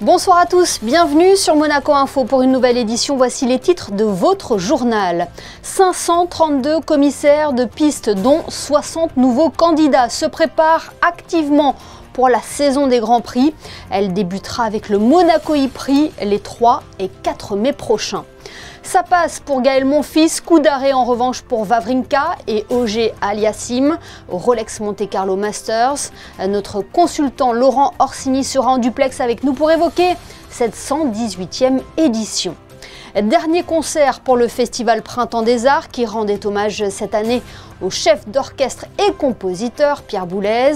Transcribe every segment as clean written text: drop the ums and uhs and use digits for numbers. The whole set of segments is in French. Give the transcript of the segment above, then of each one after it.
Bonsoir à tous, bienvenue sur Monaco Info pour une nouvelle édition. Voici les titres de votre journal. 532 commissaires de piste, dont 60 nouveaux candidats, se préparent activement pour la saison des Grands Prix. Elle débutera avec le Monaco e-Prix les 3 et 4 mai prochains. Ça passe pour Gaël Monfils, coup d'arrêt en revanche pour Wawrinka et Auger Aliassime au Rolex Monte Carlo Masters. Notre consultant Laurent Orsini sera en duplex avec nous pour évoquer cette 118e édition. Dernier concert pour le Festival Printemps des Arts qui rendait hommage cette année au chef d'orchestre et compositeur Pierre Boulez.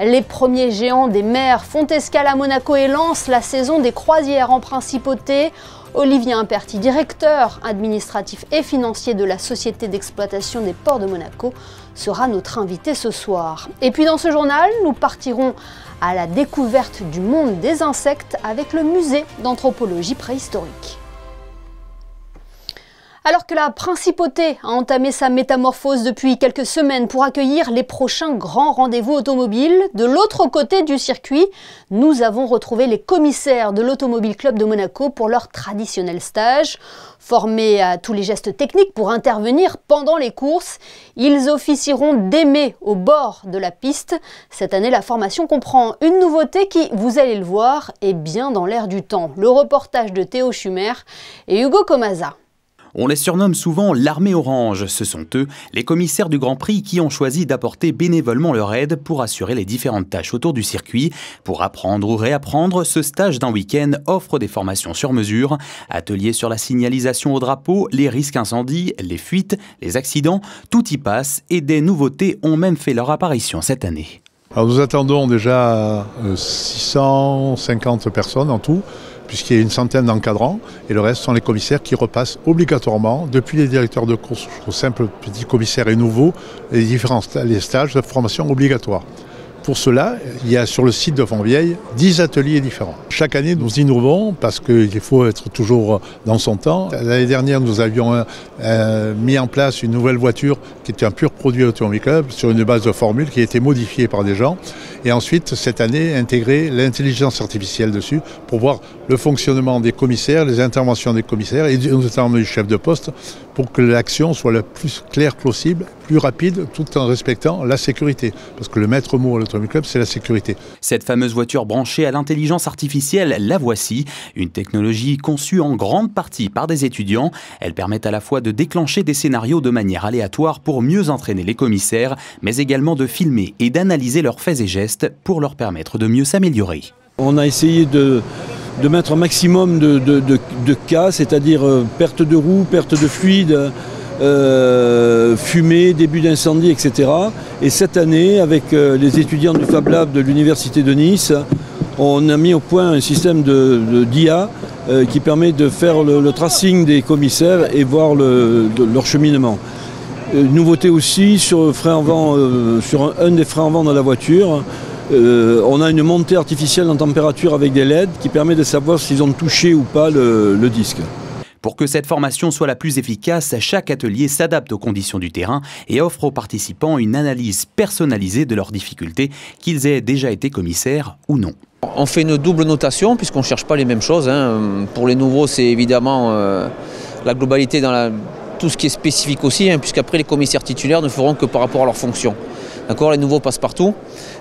Les premiers géants des mers font escale à Monaco et lancent la saison des croisières en principauté. Olivier Imperti, directeur administratif et financier de la Société d'exploitation des ports de Monaco, sera notre invité ce soir. Et puis dans ce journal, nous partirons à la découverte du monde des insectes avec le musée d'anthropologie préhistorique. Alors que la principauté a entamé sa métamorphose depuis quelques semaines pour accueillir les prochains grands rendez-vous automobiles, de l'autre côté du circuit, nous avons retrouvé les commissaires de l'Automobile Club de Monaco pour leur traditionnel stage. Formés à tous les gestes techniques pour intervenir pendant les courses, ils officieront dès mai au bord de la piste. Cette année, la formation comprend une nouveauté qui, vous allez le voir, est bien dans l'air du temps. Le reportage de Théo Schumer et Hugo Comaza. On les surnomme souvent l'armée orange. Ce sont eux, les commissaires du Grand Prix, qui ont choisi d'apporter bénévolement leur aide pour assurer les différentes tâches autour du circuit. Pour apprendre ou réapprendre, ce stage d'un week-end offre des formations sur mesure. Ateliers sur la signalisation au drapeau, les risques incendies, les fuites, les accidents, tout y passe et des nouveautés ont même fait leur apparition cette année. Alors nous attendons déjà 650 personnes en tout, puisqu'il y a une centaine d'encadrants, et le reste sont les commissaires qui repassent obligatoirement, depuis les directeurs de course aux simples petits commissaires et nouveaux, les stages de formation obligatoires. Pour cela, il y a sur le site de Fontvieille 10 ateliers différents. Chaque année, nous innovons parce qu'il faut être toujours dans son temps. L'année dernière, nous avions mis en place une nouvelle voiture qui était un pur produit Automobile Club sur une base de formule qui a été modifiée par des gens. Et ensuite, cette année, intégrer l'intelligence artificielle dessus pour voir le fonctionnement des commissaires, les interventions des commissaires et notamment du chef de poste pour que l'action soit la plus claire possible, plus rapide, tout en respectant la sécurité. Parce que le maître mot à l'Automobile Club, c'est la sécurité. Cette fameuse voiture branchée à l'intelligence artificielle, la voici. Une technologie conçue en grande partie par des étudiants. Elle permet à la fois de déclencher des scénarios de manière aléatoire pour mieux entraîner les commissaires, mais également de filmer et d'analyser leurs faits et gestes pour leur permettre de mieux s'améliorer. On a essayé de mettre un maximum de cas, c'est-à-dire perte de roue, perte de fluide, fumée, début d'incendie, etc. Et cette année, avec les étudiants du Fab Lab de l'Université de Nice, on a mis au point un système d'IA qui permet de faire le tracing des commissaires et voir leur cheminement. Nouveauté aussi sur, sur un des freins avant de la voiture. On a une montée artificielle en température avec des LED qui permet de savoir s'ils ont touché ou pas le disque. Pour que cette formation soit la plus efficace, chaque atelier s'adapte aux conditions du terrain et offre aux participants une analyse personnalisée de leurs difficultés, qu'ils aient déjà été commissaires ou non. On fait une double notation puisqu'on ne cherche pas les mêmes choses. Pour les nouveaux, c'est évidemment la globalité dans tout ce qui est spécifique aussi, puisqu'après les commissaires titulaires ne feront que par rapport à leur fonction. D'accord, les nouveaux passent partout.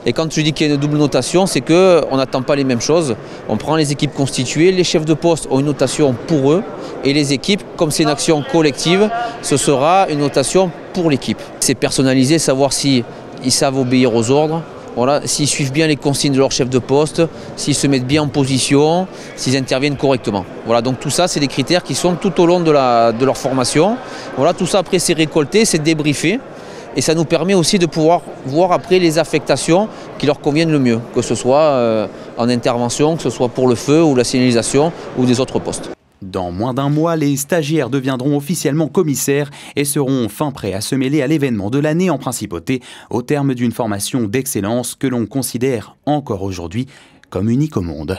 Et quand je dis qu'il y a une double notation, c'est qu'on n'attend pas les mêmes choses. On prend les équipes constituées, les chefs de poste ont une notation pour eux. Et les équipes, comme c'est une action collective, ce sera une notation pour l'équipe. C'est personnalisé, savoir s'ils savent obéir aux ordres, voilà, s'ils suivent bien les consignes de leur chef de poste, s'ils se mettent bien en position, s'ils interviennent correctement. Voilà, donc tout ça, c'est des critères qui sont tout au long de leur formation. Voilà, tout ça après c'est récolté, c'est débriefé. Et ça nous permet aussi de pouvoir voir après les affectations qui leur conviennent le mieux, que ce soit en intervention, que ce soit pour le feu ou la signalisation ou des autres postes. Dans moins d'un mois, les stagiaires deviendront officiellement commissaires et seront fin prêts à se mêler à l'événement de l'année en principauté, au terme d'une formation d'excellence que l'on considère encore aujourd'hui comme unique au monde.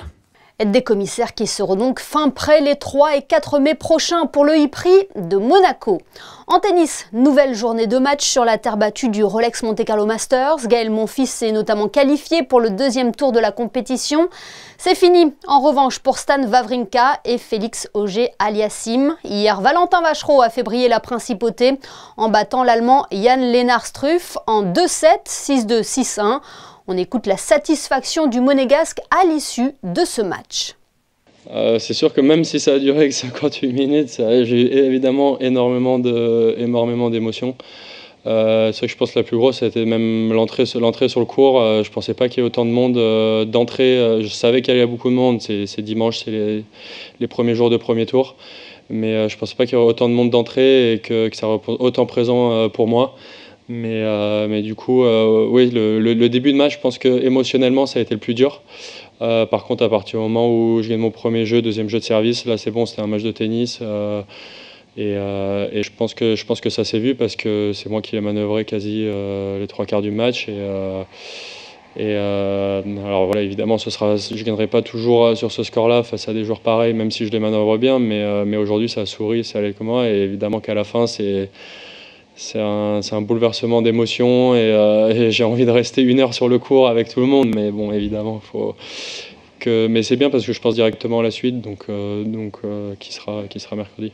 Des commissaires qui seront donc fin prêts les 3 et 4 mai prochains pour le e-prix de Monaco. En tennis, nouvelle journée de match sur la terre battue du Rolex Monte Carlo Masters. Gaël Monfils s'est notamment qualifié pour le 2e tour de la compétition. C'est fini en revanche pour Stan Wawrinka et Félix Auger-Aliassime. Hier, Valentin Vachereau a fait briller la principauté en battant l'Allemand Jan-Lennart Struff en 2-7, 6-2, 6-1. On écoute la satisfaction du Monégasque à l'issue de ce match. C'est sûr que même si ça a duré que 58 minutes, j'ai eu évidemment énormément d'émotions. C'est vrai que je pense que la plus grosse, c'était même l'entrée sur le court. Je ne pensais pas qu'il y ait autant de monde d'entrée. Je savais qu'il y avait beaucoup de monde. C'est dimanche, c'est les premiers jours de premier tour. Mais je ne pensais pas qu'il y aurait autant de monde d'entrée et que ça soit autant présent pour moi. Mais du coup, oui, le début de match, je pense que émotionnellement, ça a été le plus dur. Par contre, à partir du moment où je gagne mon premier jeu, deuxième jeu de service, là c'est bon, c'était un match de tennis. Et je pense que ça s'est vu parce que c'est moi qui ai manœuvré quasi les 3/4 du match. Alors voilà, évidemment, je ne gagnerai pas toujours sur ce score-là face à des joueurs pareils, même si je les manœuvre bien. Mais aujourd'hui, ça a souri, ça allait comme moi. Et évidemment qu'à la fin, c'est un bouleversement d'émotions et j'ai envie de rester 1 heure sur le court avec tout le monde. Mais bon, évidemment, mais c'est bien parce que je pense directement à la suite, qui sera mercredi.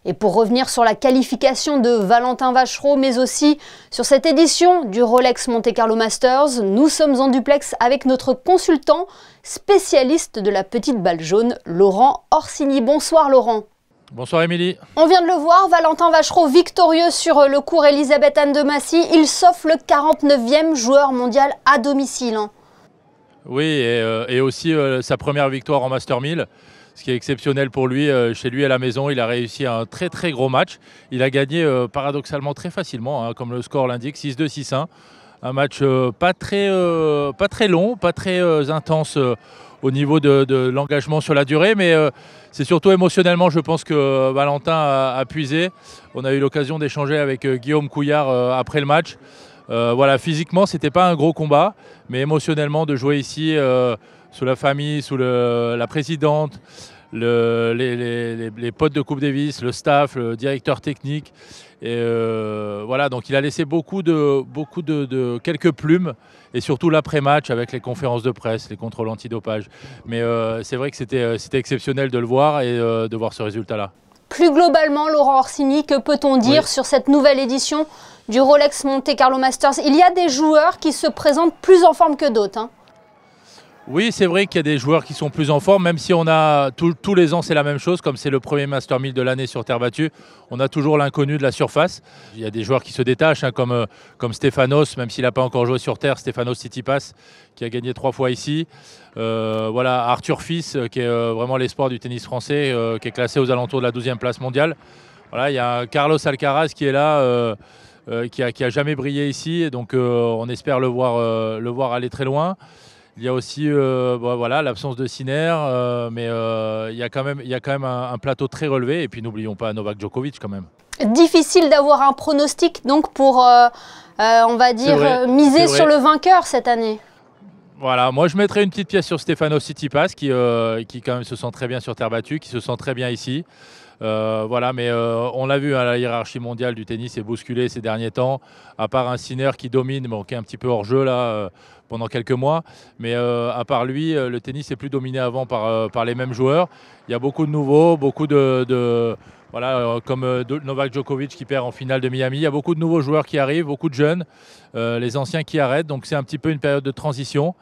Et pour revenir sur la qualification de Valentin Vachereau, mais aussi sur cette édition du Rolex Monte Carlo Masters, nous sommes en duplex avec notre consultant spécialiste de la petite balle jaune, Laurent Orsini. Bonsoir Laurent. Bonsoir Émilie. On vient de le voir, Valentin Vachereau victorieux sur le court Elisabeth Anne de Massy. Il s'offre le 49e joueur mondial à domicile. Oui, et aussi sa première victoire en Master 1000. Ce qui est exceptionnel pour lui, chez lui à la maison, il a réussi un très très gros match. Il a gagné paradoxalement très facilement, comme le score l'indique, 6-2, 6-1. Un match pas très long, pas très intense au niveau de l'engagement sur la durée, mais c'est surtout émotionnellement, je pense que Valentin a puisé. On a eu l'occasion d'échanger avec Guillaume Couillard après le match. Voilà, physiquement, c'était pas un gros combat, mais émotionnellement, de jouer ici sous la famille, sous la présidente, les potes de Coupe Davis, le staff, le directeur technique. Et voilà, donc il a laissé quelques plumes, et surtout l'après-match avec les conférences de presse, les contrôles antidopage. Mais c'est vrai que c'était exceptionnel de le voir et de voir ce résultat-là. Plus globalement, Laurent Orsini, que peut-on dire sur cette nouvelle édition du Rolex Monte Carlo Masters? Il y a des joueurs qui se présentent plus en forme que d'autres. Oui, c'est vrai qu'il y a des joueurs qui sont plus en forme, même si on a tous les ans c'est la même chose, comme c'est le premier Master 1000 de l'année sur terre battue, on a toujours l'inconnu de la surface. Il y a des joueurs qui se détachent, comme Stefanos, même s'il n'a pas encore joué sur terre, Stefanos Tsitsipas, qui a gagné 3 fois ici. Voilà, Arthur Fils, qui est vraiment l'espoir du tennis français, qui est classé aux alentours de la 12e place mondiale. Voilà, il y a Carlos Alcaraz qui est là, qui a jamais brillé ici, et donc on espère le voir aller très loin. Il y a aussi voilà, l'absence de Sinner, mais il y a quand même un plateau très relevé. Et puis n'oublions pas Novak Djokovic quand même. Difficile d'avoir un pronostic donc pour, on va dire, miser sur le vainqueur cette année. Voilà, moi je mettrais une petite pièce sur Stefanos Tsitsipas qui quand même se sent très bien sur terre battue, qui se sent très bien ici. Voilà, mais on l'a vu, la hiérarchie mondiale du tennis est bousculée ces derniers temps, à part un Sinner qui domine, qui est un petit peu hors jeu là pendant quelques mois, mais à part lui, le tennis est plus dominé avant par les mêmes joueurs. Il y a beaucoup de nouveaux, beaucoup voilà, comme Novak Djokovic qui perd en finale de Miami. Il y a beaucoup de nouveaux joueurs qui arrivent, beaucoup de jeunes, les anciens qui arrêtent, donc c'est un petit peu une période de transition.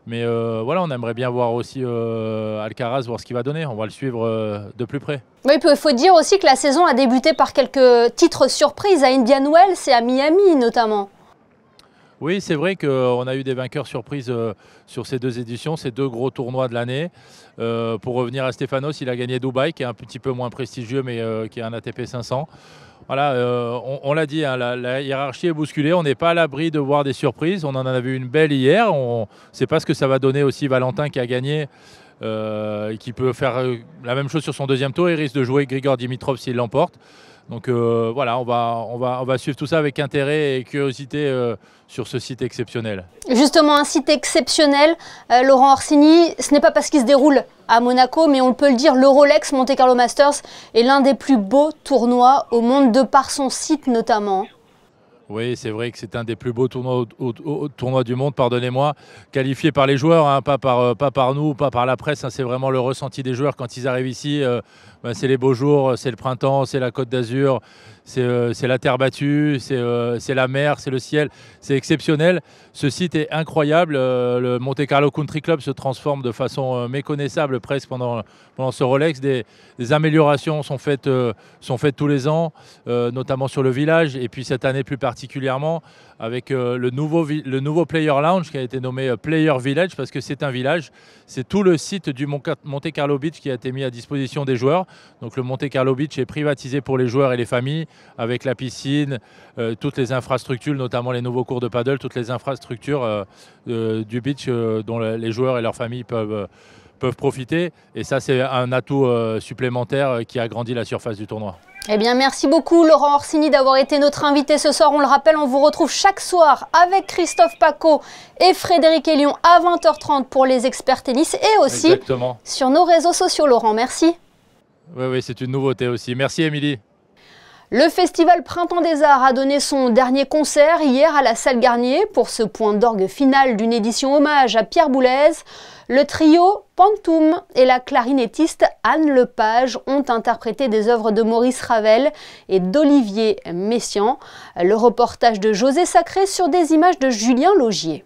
Mais voilà, on aimerait bien voir aussi Alcaraz, voir ce qu'il va donner. On va le suivre de plus près. Oui, il faut dire aussi que la saison a débuté par quelques titres surprises à Indian Wells et à Miami notamment. Oui, c'est vrai qu'on a eu des vainqueurs surprises sur ces 2 éditions, ces 2 gros tournois de l'année. Pour revenir à Stefanos, il a gagné Dubaï, qui est un petit peu moins prestigieux, mais qui est un ATP 500. Voilà, on l'a dit, hein, la hiérarchie est bousculée, on n'est pas à l'abri de voir des surprises. On en a vu une belle hier, on ne sait pas ce que ça va donner aussi Valentin qui a gagné, qui peut faire la même chose sur son 2e tour. Il risque de jouer Grigor Dimitrov s'il l'emporte. Donc voilà, on va suivre tout ça avec intérêt et curiosité sur ce site exceptionnel. Justement, un site exceptionnel, Laurent Orsini, ce n'est pas parce qu'il se déroule à Monaco, mais on peut le dire, le Rolex Monte Carlo Masters est l'un des plus beaux tournois au monde de par son site notamment. Oui, c'est vrai que c'est un des plus beaux tournois du monde, pardonnez-moi, qualifié par les joueurs, hein, pas par nous, pas par la presse, hein, c'est vraiment le ressenti des joueurs quand ils arrivent ici. C'est les beaux jours, c'est le printemps, c'est la Côte d'Azur, c'est la terre battue, c'est la mer, c'est le ciel, c'est exceptionnel. Ce site est incroyable, le Monte Carlo Country Club se transforme de façon méconnaissable presque pendant ce Rolex. Des améliorations sont faites tous les ans, notamment sur le village, et puis cette année plus particulièrement avec le nouveau Player Lounge qui a été nommé Player Village parce que c'est un village. C'est tout le site du Monte Carlo Beach qui a été mis à disposition des joueurs. Donc le Monte Carlo Beach est privatisé pour les joueurs et les familles avec la piscine, toutes les infrastructures, notamment les nouveaux cours de paddle, toutes les infrastructures du beach dont les joueurs et leurs familles peuvent profiter. Et ça, c'est un atout supplémentaire qui agrandit la surface du tournoi. Eh bien, merci beaucoup Laurent Orsini d'avoir été notre invité ce soir. On le rappelle, on vous retrouve chaque soir avec Christophe Pacaud et Frédéric Hélion à 20h30 pour les experts tennis et aussi Exactement. Sur nos réseaux sociaux. Laurent, merci. Oui, c'est une nouveauté aussi. Merci Émilie. Le Festival Printemps des Arts a donné son dernier concert hier à la Salle Garnier pour ce point d'orgue final d'une édition hommage à Pierre Boulez. Le trio Pantoum et la clarinettiste Anne Lepage ont interprété des œuvres de Maurice Ravel et d'Olivier Messiaen. Le reportage de José Sacré sur des images de Julien Laugier.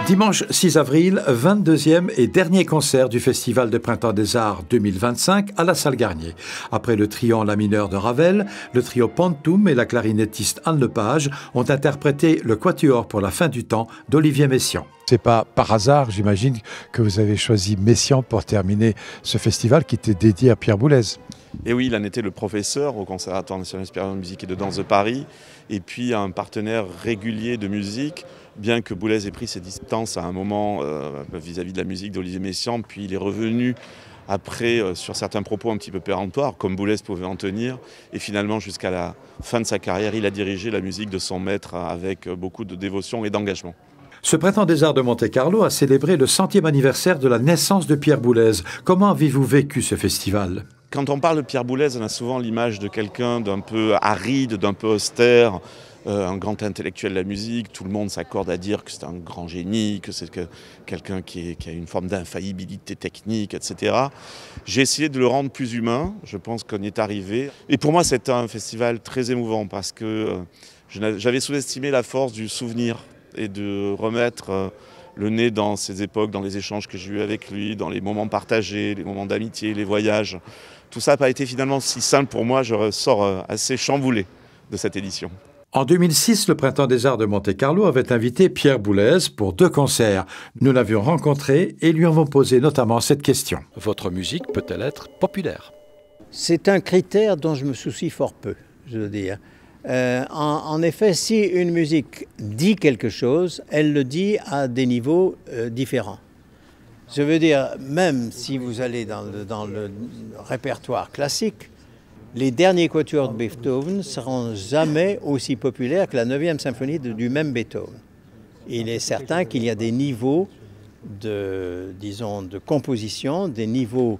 Dimanche 6 avril, 22e et dernier concert du Festival de Printemps des Arts 2025 à la Salle Garnier. Après le trio en la mineure de Ravel, le trio Pantoum et la clarinettiste Anne Lepage ont interprété le Quatuor pour la fin du temps d'Olivier Messiaen. C'est pas par hasard, j'imagine, que vous avez choisi Messiaen pour terminer ce festival qui était dédié à Pierre Boulez. Et oui, il en était le professeur au Conservatoire national supérieur de musique et de danse de Paris, et puis un partenaire régulier de musique, bien que Boulez ait pris ses distances à un moment vis-à-vis de la musique d'Olivier Messiaen, puis il est revenu après sur certains propos un petit peu péremptoires, comme Boulez pouvait en tenir, et finalement jusqu'à la fin de sa carrière, il a dirigé la musique de son maître avec beaucoup de dévotion et d'engagement. Ce Printemps des Arts de Monte-Carlo a célébré le 100e anniversaire de la naissance de Pierre Boulez. Comment avez-vous vécu ce festival ? Quand on parle de Pierre Boulez, on a souvent l'image de quelqu'un d'un peu aride, d'un peu austère, un grand intellectuel de la musique. Tout le monde s'accorde à dire que c'est un grand génie, que c'est quelqu'un qui a une forme d'infaillibilité technique, etc. J'ai essayé de le rendre plus humain, je pense qu'on y est arrivé. Et pour moi, c'est un festival très émouvant parce que j'avais sous-estimé la force du souvenir et de remettre le nez dans ces époques, dans les échanges que j'ai eus avec lui, dans les moments partagés, les moments d'amitié, les voyages. Tout ça n'a pas été finalement si simple pour moi, je ressors assez chamboulé de cette édition. En 2006, le Printemps des Arts de Monte-Carlo avait invité Pierre Boulez pour 2 concerts. Nous l'avions rencontré et lui avons posé notamment cette question. Votre musique peut-elle être populaire ? C'est un critère dont je me soucie fort peu, je veux dire. En effet, si une musique dit quelque chose, elle le dit à des niveaux différents. Je veux dire, même si vous allez dans le répertoire classique, les derniers quatuors de Beethoven ne seront jamais aussi populaires que la 9e symphonie du même Beethoven. Il est certain qu'il y a des niveaux de composition, des niveaux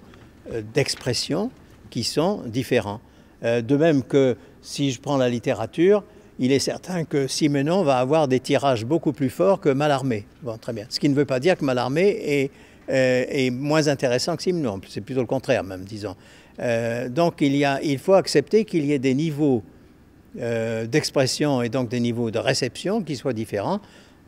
d'expression qui sont différents. De même que si je prends la littérature, il est certain que Simenon va avoir des tirages beaucoup plus forts que Mallarmé. Bon, très bien. Ce qui ne veut pas dire que Mallarmé est moins intéressant que Simenon. C'est plutôt le contraire, même, disons. Donc, il faut accepter qu'il y ait des niveaux d'expression et donc des niveaux de réception qui soient différents.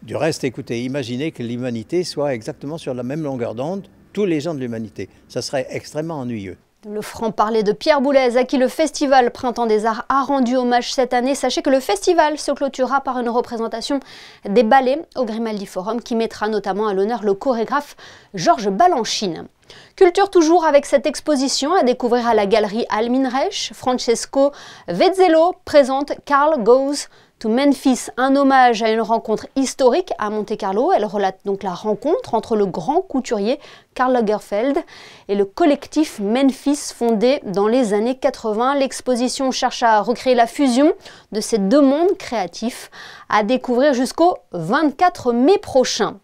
Du reste, écoutez, imaginez que l'humanité soit exactement sur la même longueur d'onde, tous les gens de l'humanité. Ça serait extrêmement ennuyeux. Le franc-parler de Pierre Boulez, à qui le Festival Printemps des Arts a rendu hommage cette année. Sachez que le festival se clôturera par une représentation des ballets au Grimaldi Forum qui mettra notamment à l'honneur le chorégraphe Georges Balanchine. Culture toujours avec cette exposition à découvrir à la galerie Alminreich. Francesco Vezzello présente Carl Goes to Memphis, un hommage à une rencontre historique à Monte-Carlo. Elle relate donc la rencontre entre le grand couturier Karl Lagerfeld et le collectif Memphis fondé dans les années 80. L'exposition cherche à recréer la fusion de ces deux mondes créatifs, à découvrir jusqu'au 24 mai prochain.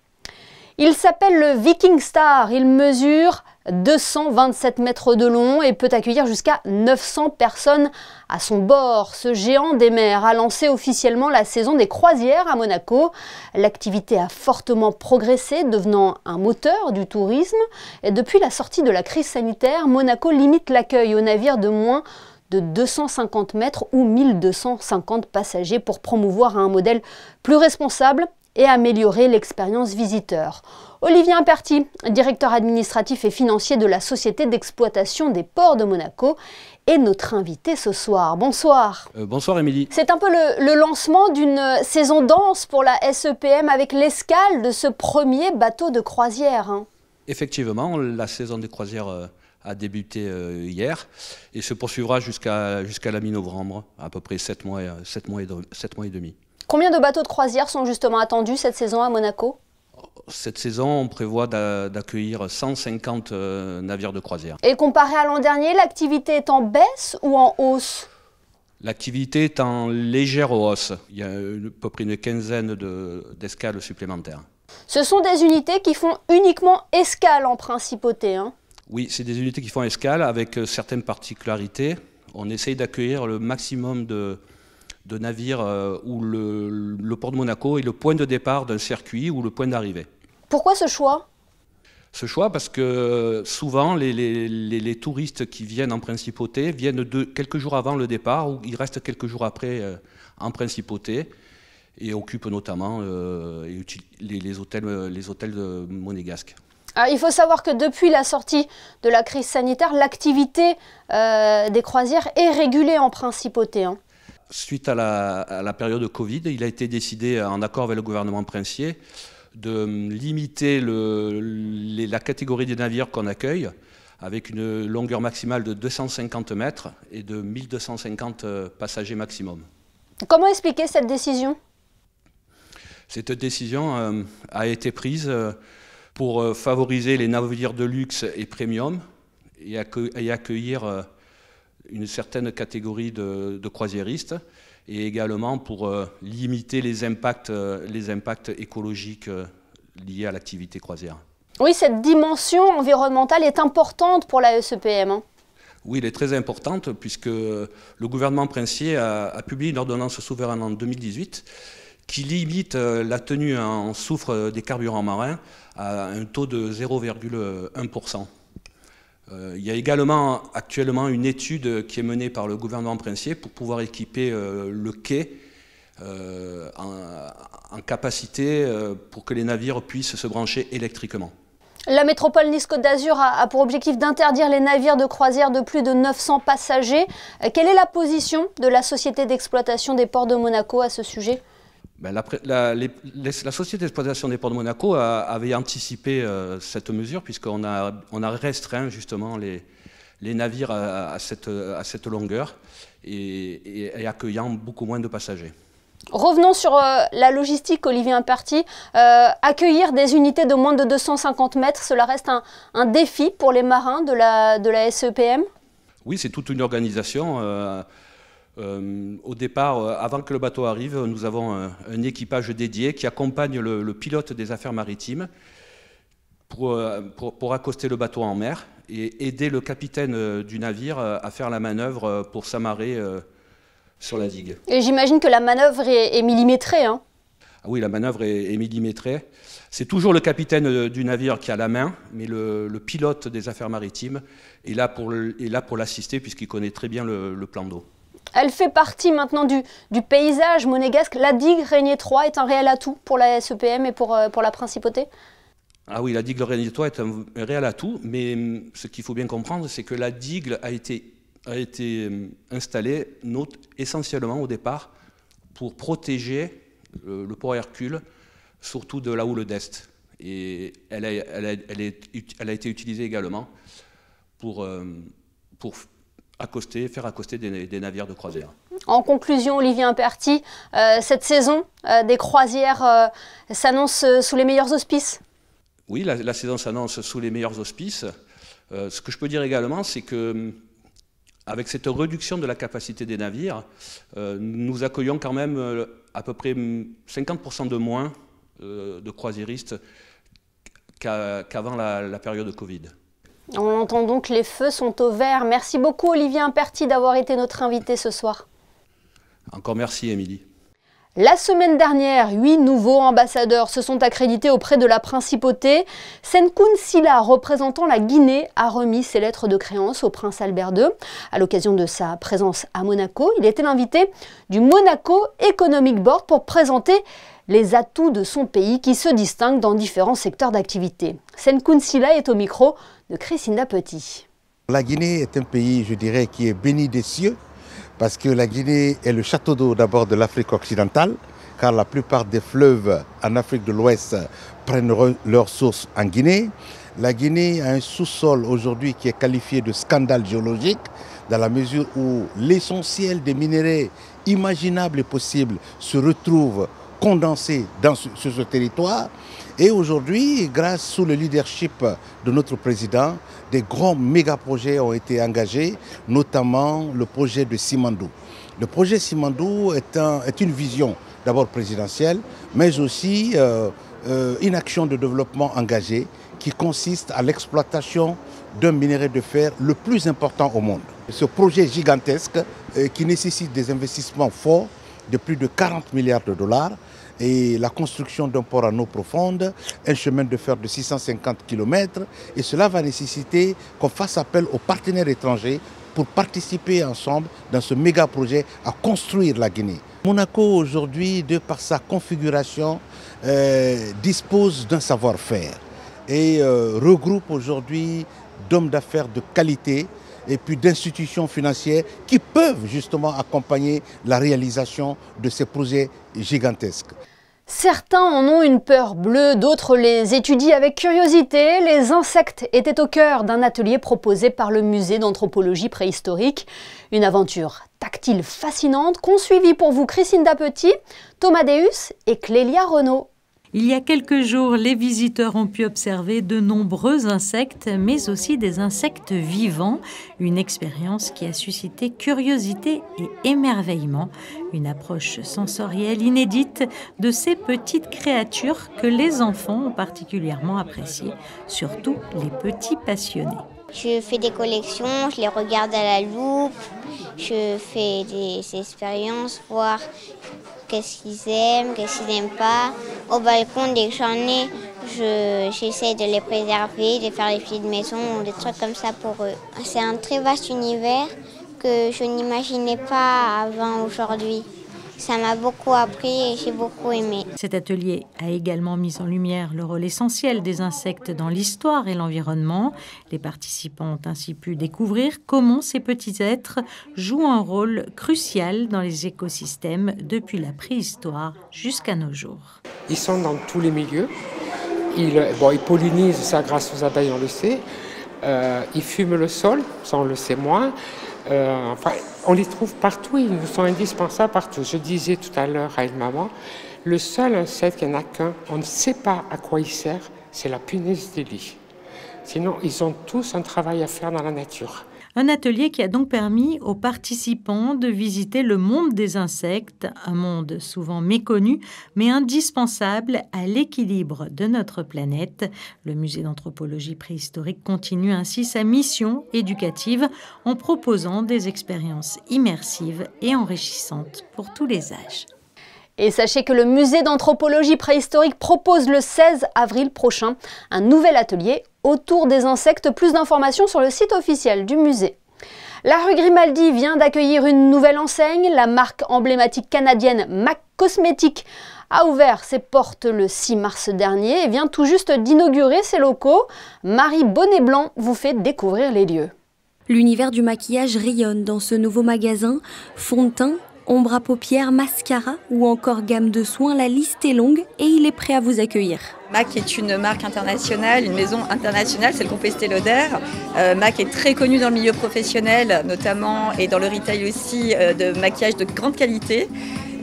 Il s'appelle le Viking Star, il mesure 227 mètres de long et peut accueillir jusqu'à 900 personnes à son bord. Ce géant des mers a lancé officiellement la saison des croisières à Monaco. L'activité a fortement progressé, devenant un moteur du tourisme. Et depuis la sortie de la crise sanitaire, Monaco limite l'accueil aux navires de moins de 250 mètres ou 1250 passagers pour promouvoir un modèle plus responsable et améliorer l'expérience visiteur. Olivier Imperti, directeur administratif et financier de la Société d'exploitation des ports de Monaco, est notre invité ce soir. Bonsoir. Bonsoir Émilie. C'est un peu le lancement d'une saison dense pour la SEPM avec l'escale de ce premier bateau de croisière. Effectivement, la saison des croisières a débuté hier et se poursuivra jusqu'à la mi-novembre, à peu près 7 mois et demi. Combien de bateaux de croisière sont justement attendus cette saison à Monaco ? Cette saison, on prévoit d'accueillir 150 navires de croisière. Et comparé à l'an dernier, l'activité est en baisse ou en hausse ? L'activité est en légère hausse. Il y a à peu près une quinzaine d'escales supplémentaires. Ce sont des unités qui font uniquement escale en principauté, Oui, c'est des unités qui font escale avec certaines particularités. On essaye d'accueillir le maximum de navires où le port de Monaco est le point de départ d'un circuit ou le point d'arrivée. Pourquoi ce choix ? Ce choix parce que souvent les touristes qui viennent en principauté viennent quelques jours avant le départ ou ils restent quelques jours après en principauté et occupent notamment les hôtels monégasques. Alors, il faut savoir que depuis la sortie de la crise sanitaire, l'activité des croisières est régulée en principauté. Suite à la période de Covid, il a été décidé, en accord avec le gouvernement princier, de limiter la catégorie des navires qu'on accueille, avec une longueur maximale de 250 mètres et de 1250 passagers maximum. Comment expliquer cette décision ? Cette décision a été prise pour favoriser les navires de luxe et premium et accueillir une certaine catégorie de croisiéristes et également pour limiter les impacts écologiques liés à l'activité croisière. Oui, cette dimension environnementale est importante pour la SEPM. Oui, elle est très importante puisque le gouvernement princier a publié une ordonnance souveraine en 2018 qui limite la tenue en soufre des carburants marins à un taux de 0,1%. Il y a également actuellement une étude qui est menée par le gouvernement princier pour pouvoir équiper le quai en capacité pour que les navires puissent se brancher électriquement. La métropole Nice-Côte d'Azur a pour objectif d'interdire les navires de croisière de plus de 900 passagers. Quelle est la position de la Société d'exploitation des ports de Monaco à ce sujet ? La Société d'exploitation des ports de Monaco avait anticipé cette mesure puisqu'on a restreint justement les navires à cette longueur et accueillant beaucoup moins de passagers. Revenons sur la logistique, Olivier Imperti. Accueillir des unités de moins de 250 mètres, cela reste un défi pour les marins de la SEPM ? Oui, c'est toute une organisation. Au départ, avant que le bateau arrive, nous avons un équipage dédié qui accompagne le pilote des affaires maritimes pour accoster le bateau en mer et aider le capitaine du navire à faire la manœuvre pour s'amarrer sur la digue. Et j'imagine que la manœuvre est millimétrée. Ah oui, la manœuvre est millimétrée. C'est toujours le capitaine du navire qui a la main, mais le pilote des affaires maritimes est là pour l'assister puisqu'il connaît très bien le plan d'eau. Elle fait partie maintenant du paysage monégasque. La digue Régnier 3 est un réel atout pour la SEPM et pour la principauté ? Ah oui, la digue Régnier 3 est un réel atout, mais ce qu'il faut bien comprendre, c'est que la digue a été installée essentiellement au départ pour protéger le port Hercule, surtout de la houle d'Est. Et elle a été utilisée également pour faire accoster des navires de croisière. En conclusion, Olivier Imperti, cette saison des croisières s'annonce sous les meilleurs auspices? Oui, la saison s'annonce sous les meilleurs auspices. Ce que je peux dire également, c'est que avec cette réduction de la capacité des navires, nous accueillons quand même à peu près 50% de moins de croisiéristes qu'avant la période de Covid. On l'entend donc, les feux sont au vert. Merci beaucoup Olivier Imperti d'avoir été notre invité ce soir. Encore merci Émilie. La semaine dernière, 8 nouveaux ambassadeurs se sont accrédités auprès de la principauté. Senkun Silla, représentant la Guinée, a remis ses lettres de créance au prince Albert II. À l'occasion de sa présence à Monaco, il était l'invité du Monaco Economic Board pour présenter les atouts de son pays qui se distinguent dans différents secteurs d'activité. Senkun Silla est au micro de Christina Petit. La Guinée est un pays, je dirais, qui est béni des cieux, parce que la Guinée est le château d'eau d'abord de l'Afrique occidentale, car la plupart des fleuves en Afrique de l'Ouest prennent leur source en Guinée. La Guinée a un sous-sol aujourd'hui qui est qualifié de scandale géologique, dans la mesure où l'essentiel des minéraux imaginables et possibles se retrouve condensés sur ce territoire. Et aujourd'hui, grâce sous le leadership de notre président, des grands méga-projets ont été engagés, notamment le projet de Simandou. Le projet Simandou est une vision d'abord présidentielle, mais aussi une action de développement engagée qui consiste à l'exploitation d'un minerai de fer le plus important au monde. Ce projet gigantesque qui nécessite des investissements forts de plus de 40 milliards de dollars et la construction d'un port en eau profonde, un chemin de fer de 650 km, et cela va nécessiter qu'on fasse appel aux partenaires étrangers pour participer ensemble dans ce méga projet à construire la Guinée. Monaco aujourd'hui, de par sa configuration, dispose d'un savoir-faire et regroupe aujourd'hui d'hommes d'affaires de qualité et puis d'institutions financières qui peuvent justement accompagner la réalisation de ces projets gigantesques. Certains en ont une peur bleue, d'autres les étudient avec curiosité. Les insectes étaient au cœur d'un atelier proposé par le musée d'anthropologie préhistorique. Une aventure tactile fascinante qu'ont suivi pour vous Christina Petit, Thomas Deus et Clélia Renaud. Il y a quelques jours, les visiteurs ont pu observer de nombreux insectes, mais aussi des insectes vivants. Une expérience qui a suscité curiosité et émerveillement. Une approche sensorielle inédite de ces petites créatures que les enfants ont particulièrement appréciées, surtout les petits passionnés. Je fais des collections, je les regarde à la loupe, je fais des expériences, voir qu'est-ce qu'ils aiment, qu'est-ce qu'ils n'aiment pas. Au balcon, dès que j'en ai, j'essaie de les préserver, de faire les filets de maison ou des trucs comme ça pour eux. C'est un très vaste univers que je n'imaginais pas avant aujourd'hui. Ça m'a beaucoup appris et j'ai beaucoup aimé. Cet atelier a également mis en lumière le rôle essentiel des insectes dans l'histoire et l'environnement. Les participants ont ainsi pu découvrir comment ces petits êtres jouent un rôle crucial dans les écosystèmes depuis la préhistoire jusqu'à nos jours. Ils sont dans tous les milieux. Ils pollinisent, ça grâce aux abeilles, on le sait. Ils fument le sol, ça on le sait moins. On les trouve partout, ils nous sont indispensables partout. Je disais tout à l'heure à une maman, le seul insecte qu'il n'y en a qu'un, on ne sait pas à quoi il sert, c'est la punaise des lits. Sinon, ils ont tous un travail à faire dans la nature. Un atelier qui a donc permis aux participants de visiter le monde des insectes, un monde souvent méconnu, mais indispensable à l'équilibre de notre planète. Le musée d'anthropologie préhistorique continue ainsi sa mission éducative en proposant des expériences immersives et enrichissantes pour tous les âges. Et sachez que le musée d'anthropologie préhistorique propose le 16 avril prochain un nouvel atelier autour des insectes. Plus d'informations sur le site officiel du musée. La rue Grimaldi vient d'accueillir une nouvelle enseigne. La marque emblématique canadienne MAC Cosmetics a ouvert ses portes le 6 mars dernier et vient tout juste d'inaugurer ses locaux. Marie Bonnet-Blanc vous fait découvrir les lieux. L'univers du maquillage rayonne dans ce nouveau magasin. Fond de teint, ombre à paupières, mascara ou encore gamme de soins, la liste est longue et il est prêt à vous accueillir. MAC est une marque internationale, une maison internationale, celle qu'on fait Estée Lauder. MAC est très connue dans le milieu professionnel notamment et dans le retail aussi de maquillage de grande qualité.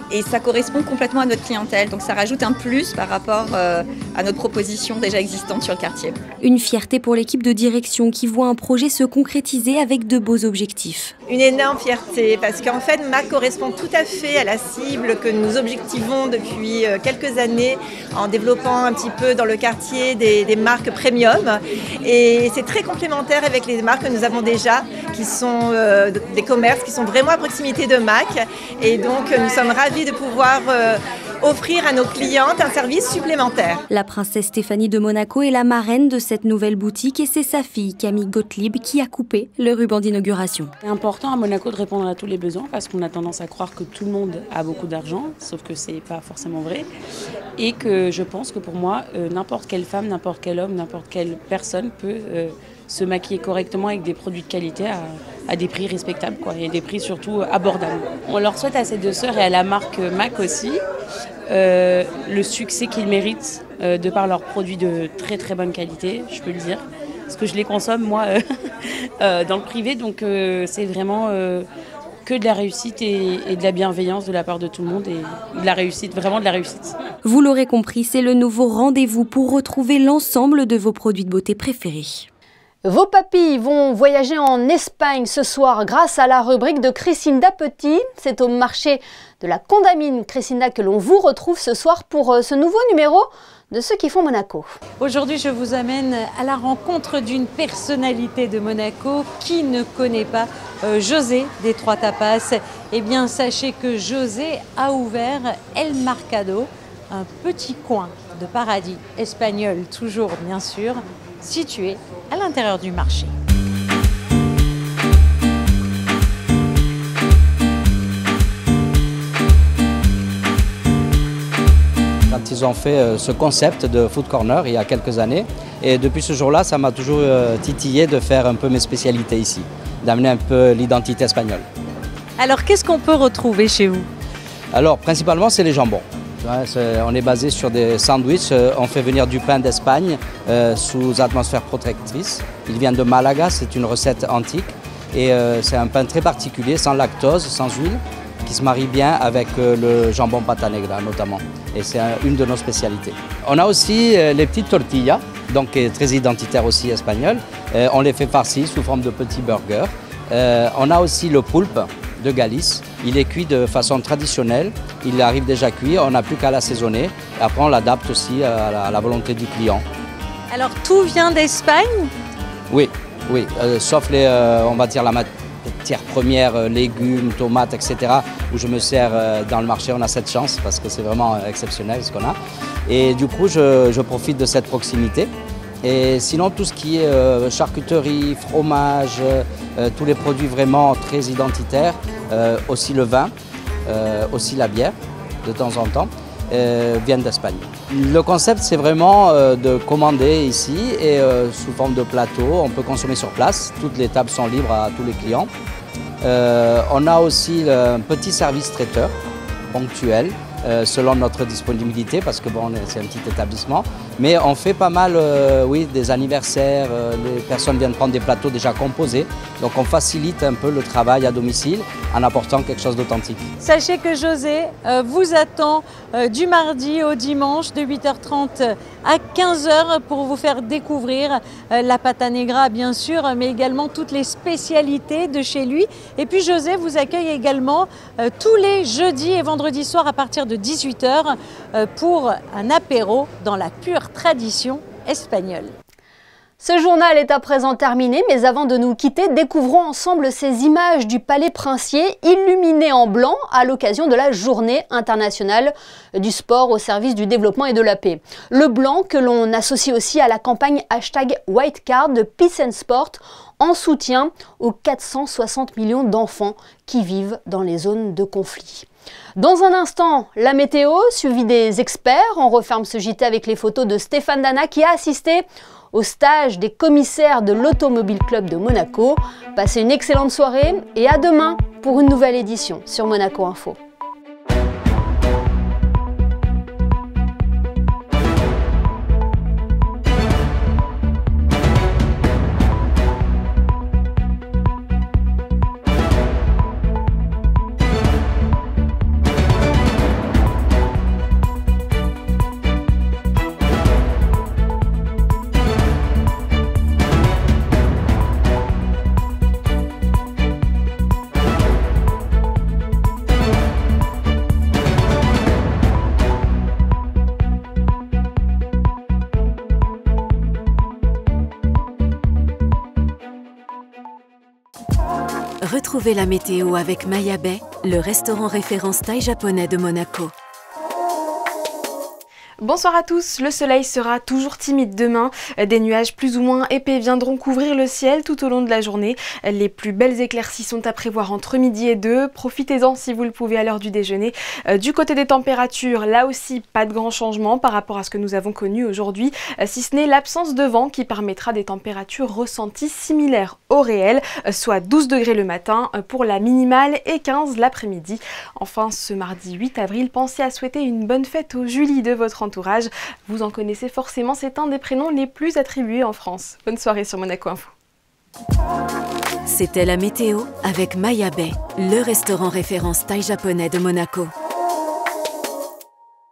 Et ça correspond complètement à notre clientèle, donc ça rajoute un plus par rapport à notre proposition déjà existante sur le quartier. Une fierté pour l'équipe de direction qui voit un projet se concrétiser avec de beaux objectifs. Une énorme fierté parce qu'en fait MAC correspond tout à fait à la cible que nous objectivons depuis quelques années en développant un petit peu dans le quartier des marques premium. Et c'est très complémentaire avec les marques que nous avons déjà, qui sont des commerces qui sont vraiment à proximité de MAC. Et donc nous sommes ravis de pouvoir offrir à nos clientes un service supplémentaire. La princesse Stéphanie de Monaco est la marraine de cette nouvelle boutique et c'est sa fille Camille Gottlieb qui a coupé le ruban d'inauguration. C'est important à Monaco de répondre à tous les besoins parce qu'on a tendance à croire que tout le monde a beaucoup d'argent, sauf que c'est pas forcément vrai. Et que je pense que pour moi, n'importe quelle femme, n'importe quel homme, n'importe quelle personne peut se maquiller correctement avec des produits de qualité à des prix respectables, quoi, et des prix surtout abordables. On leur souhaite à ces deux sœurs et à la marque MAC aussi le succès qu'ils méritent de par leurs produits de très très bonne qualité, je peux le dire, parce que je les consomme moi dans le privé, donc c'est vraiment que de la réussite et de la bienveillance de la part de tout le monde et de la réussite, vraiment de la réussite. Vous l'aurez compris, c'est le nouveau rendez-vous pour retrouver l'ensemble de vos produits de beauté préférés. Vos papilles vont voyager en Espagne ce soir grâce à la rubrique de Christinda Petit. C'est au marché de la Condamine, Christinda, que l'on vous retrouve ce soir pour ce nouveau numéro de Ceux qui font Monaco. Aujourd'hui, je vous amène à la rencontre d'une personnalité de Monaco. Qui ne connaît pas José des Trois Tapas? Eh bien, sachez que José a ouvert El Mercado, un petit coin de paradis espagnol, toujours bien sûr, situé à l'intérieur du marché. Quand ils ont fait ce concept de Food Corner il y a quelques années, et depuis ce jour-là, ça m'a toujours titillé de faire un peu mes spécialités ici, d'amener un peu l'identité espagnole. Alors, qu'est-ce qu'on peut retrouver chez vous? Alors, principalement, c'est les jambons. On est basé sur des sandwichs, on fait venir du pain d'Espagne sous atmosphère protectrice. Il vient de Malaga, c'est une recette antique et c'est un pain très particulier, sans lactose, sans huile, qui se marie bien avec le jambon pata negra notamment. Et c'est une de nos spécialités. On a aussi les petites tortillas, donc qui est très identitaire aussi espagnol. On les fait farcis sous forme de petits burgers. On a aussi le poulpe de Galice. Il est cuit de façon traditionnelle, il arrive déjà cuit, on n'a plus qu'à l'assaisonner. Et après on l'adapte aussi à la volonté du client. Alors tout vient d'Espagne? Oui, oui, sauf on va dire la matière première, légumes, tomates, etc. Où je me sers dans le marché, on a cette chance parce que c'est vraiment exceptionnel ce qu'on a. Et du coup je profite de cette proximité. Et sinon, tout ce qui est charcuterie, fromage, tous les produits vraiment très identitaires, aussi le vin, aussi la bière, de temps en temps, viennent d'Espagne. Le concept, c'est vraiment de commander ici et sous forme de plateau, on peut consommer sur place. Toutes les tables sont libres à tous les clients. On a aussi un petit service traiteur ponctuel, selon notre disponibilité, parce que bon, c'est un petit établissement. Mais on fait pas mal oui, des anniversaires, les personnes viennent prendre des plateaux déjà composés. Donc on facilite un peu le travail à domicile en apportant quelque chose d'authentique. Sachez que José vous attend du mardi au dimanche de 8h30 à 15h pour vous faire découvrir la pata negra bien sûr, mais également toutes les spécialités de chez lui. Et puis José vous accueille également tous les jeudis et vendredis soirs à partir de 18h pour un apéro dans la pure tradition espagnole. Ce journal est à présent terminé, mais avant de nous quitter, découvrons ensemble ces images du Palais Princier illuminées en blanc à l'occasion de la Journée internationale du sport au service du développement et de la paix. Le blanc que l'on associe aussi à la campagne #WhiteCard de Peace and Sport en soutien aux 460 millions d'enfants qui vivent dans les zones de conflit. Dans un instant, la météo, suivie des experts. On referme ce JT avec les photos de Stéphane Dana qui a assisté au stage des commissaires de l'Automobile Club de Monaco. Passez une excellente soirée et à demain pour une nouvelle édition sur Monaco Info. Retrouvez la météo avec Maya Bay, le restaurant référence thaï japonais de Monaco. Bonsoir à tous, le soleil sera toujours timide demain. Des nuages plus ou moins épais viendront couvrir le ciel tout au long de la journée. Les plus belles éclaircies sont à prévoir entre midi et 2. Profitez-en si vous le pouvez à l'heure du déjeuner. Du côté des températures, là aussi pas de grand changement par rapport à ce que nous avons connu aujourd'hui, si ce n'est l'absence de vent qui permettra des températures ressenties similaires au réel, soit 12 degrés le matin pour la minimale et 15 l'après-midi. Enfin, ce mardi 8 avril, pensez à souhaiter une bonne fête aux Julie de votre entourage. Vous en connaissez forcément, c'est un des prénoms les plus attribués en France. Bonne soirée sur Monaco Info. C'était la météo avec Maya Bay, le restaurant référence thaï japonais de Monaco.